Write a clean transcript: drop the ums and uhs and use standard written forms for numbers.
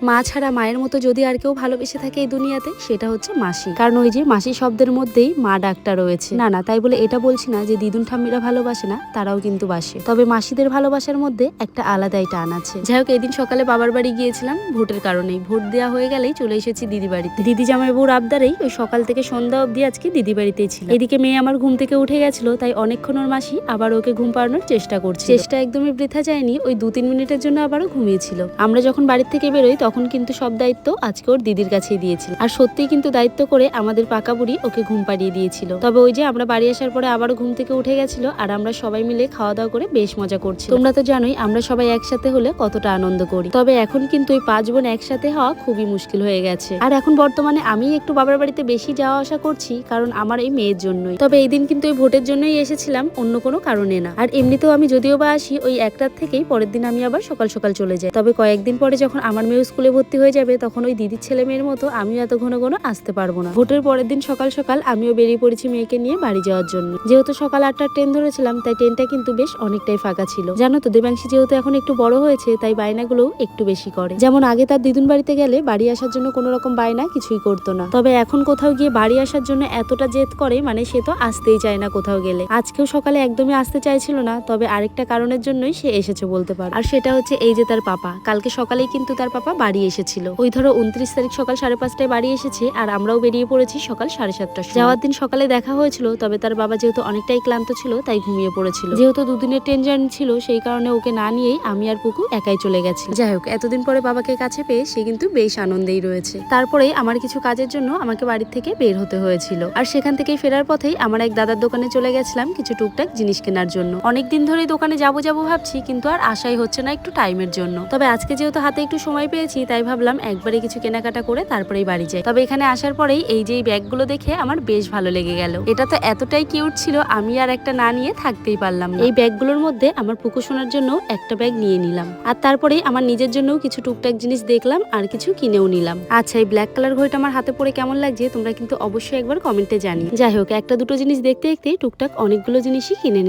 মা ছাড়া মায়ের মতো যদি আর কেউ ভালোবেসে থাকে এই দুনিয়াতে সেটা হচ্ছে মাসি। কারণ ওই যে মাসি শব্দের মধ্যেই মা ডাকটা রয়েছে। না তাই বলে এটা বলছি না যে দিদুন ঠাম্মিরা ভালোবাসে না, তারাও কিন্তু বাসে। তবে মাসিদের ভালোবাসার মধ্যে একটা আলাদাই টান আছে। যাই হোক, এদিন সকালে বাবার বাড়ি গিয়েছিলাম ভোটের কারণেই। ভোট দেওয়া হয়ে গেলেই চলে এসেছি দিদি বাড়িতে। দিদি জামাই বউর আবদারেই ওই সকাল থেকে সন্ধ্যা অবধি আজকে দিদি বাড়িতেই ছিল। এদিকে মেয়ে আমার ঘুম থেকে উঠে গেছিল, তাই অনেকক্ষণ ওর মাসি আবার ওকে ঘুম পাড়ানোর চেষ্টা করছে। চেষ্টা একদমই বৃথা যায়নি, ওই 2-3 মিনিটের জন্য আবারও ঘুমিয়েছিল। আমরা যখন বাড়ির থেকে বেরোই তখন কিন্তু সব দায়িত্ব আজকে ওর দিদির কাছেই দিয়েছিল। আর সত্যিই কিন্তু দায়িত্ব করে আমাদের পাকা বুড়ি ওকে ঘুম পাড়িয়ে দিয়েছিল। তবে ওই যে আমরা বাড়ি আসার পরে আবারও ঘুম থেকে উঠে গেছিল, আর আমরা সবাই মিলে খাওয়া দাওয়া করে বেশ মজা করছি। তোমরা তো জানোই আমরা সবাই একসাথে হলে কতটা আনন্দ করি। তবে এখন কিন্তু ওই 5 বোন একসাথে হওয়া খুবই মুশকিল হয়ে গেছে। আর এখন বর্তমানে আমি একটু বাবার বাড়িতে বেশি যাওয়া আসা করছি, কারণ আমার এই মেয়ের জন্যই। তবে এই দিন কিন্তু ওই ভোটের জন্যই এসেছিলাম, অন্য কোনো কারণে না। আর এমনিতেও আমি যদিও বা আসি ওই 1 রাত থেকেই, পরের দিন আমি আবার সকাল সকাল চলে যাই। তবে কয়েকদিন পরে যখন আমার মেয়ে স্কুলে ভর্তি হয়ে যাবে তখন ওই দিদির ছেলে মেয়ের মতো আমিও এত ঘন ঘন আসতে পারবো না। ভোটের পরের দিন সকাল সকাল আমিও বেরিয়ে পড়েছি মেয়েকে নিয়ে বাড়ি যাওয়ার জন্য। যেহেতু সকাল 8টার ট্রেন ধরেছিলাম, তাই ট্রেনটা কিন্তু বেশ অনেকটাই ফাঁকা ছিল। জানো তো, দেবাংশী যেহেতু এখন একটু বড় হয়েছে, তাই বায়নাগুলোও একটু বেশি করে। যেমন আগে তার দিদুন বাড়িতে গেলে বাড়ি আসার জন্য কোনো রকম বায়না কিছুই করতো না। তবে এখন কোথাও গিয়ে বাড়ি আসার জন্য এতটা জেদ করে, মানে সে তো আসতেই চায় না কোথাও গেলে। আজকেও সকালে একদমই আসতে চাইছিল না, তবে আরেকটা কারণের জন্যই সে এসেছে বলতে পারো। আর সেটা হচ্ছে এই যে তার পাপা। কালকে সকালেই কিন্তু তার পাপা বাড়ি এসেছিল। ওই ধরো 29 তারিখ সকাল 5:30টায় বাড়ি এসেছে, আর আমরাও বেরিয়ে পড়েছি সকাল 7:30টার সময়। যাওয়ার দিন সকালে দেখা হয়েছিল, তবে তার বাবা যেহেতু অনেকটাই ক্লান্ত ছিল তাই ঘুমিয়ে পড়েছিল। যেহেতু 2 দিনের ট্রেন জার্নি ছিল, সেই কারণে ওকে না নিয়েই আমি আর পুকু একাই চলে গেছি। যাই হোক, এতদিন পরে বাবাকে কাছে পেয়ে সে কিন্তু বেশ আনন্দেই রয়েছে। তারপরেই আমার কিছু কাজের জন্য আমাকে বাড়ির থেকে বের হতে হয়েছিল, আর সেখান থেকেই ফেরার পথেই আমার এক দাদার দোকানে চলে গেছিলাম কিছু টুকটাক জিনিস কেনার জন্য। অনেকদিন ধরেই দোকানে যাবো ভাবছি, কিন্তু আর আশাই হচ্ছে না একটু টাইমের জন্য। তবে আজকে যেহেতু হাতে একটু সময় পেয়েছি, তাই ভাবলাম একবারে কিছু কেনাকাটা করে তারপরেই বাড়ি যাই। তবে এখানে আসার পরেই এই যে ব্যাগগুলো দেখে আমার বেশ ভালো লেগে গেল। এটা তো এতটাই কিউট ছিল, আমি আর একটা না নিয়ে থাকতেই পারলাম না। এই ব্যাগগুলোর মধ্যে আমার পুকু সোনার জন্য একটা ব্যাগ নিয়ে নিলাম, আর তারপরেই আমার নিজের জন্যও কিছু টুকটাক জিনিস দেখলাম আর কিছু কিনেও নিলাম। আচ্ছা, এই ব্ল্যাক কালার ঘড়িটা আমার হাতে পরে কেমন লাগছে তোমরা কিন্তু অবশ্যই একবার কমেন্টে জানি। যাই হোক, একটা দুটো জিনিস দেখতে দেখতে টুকটাক অনেকগুলো জিনিসই কিনে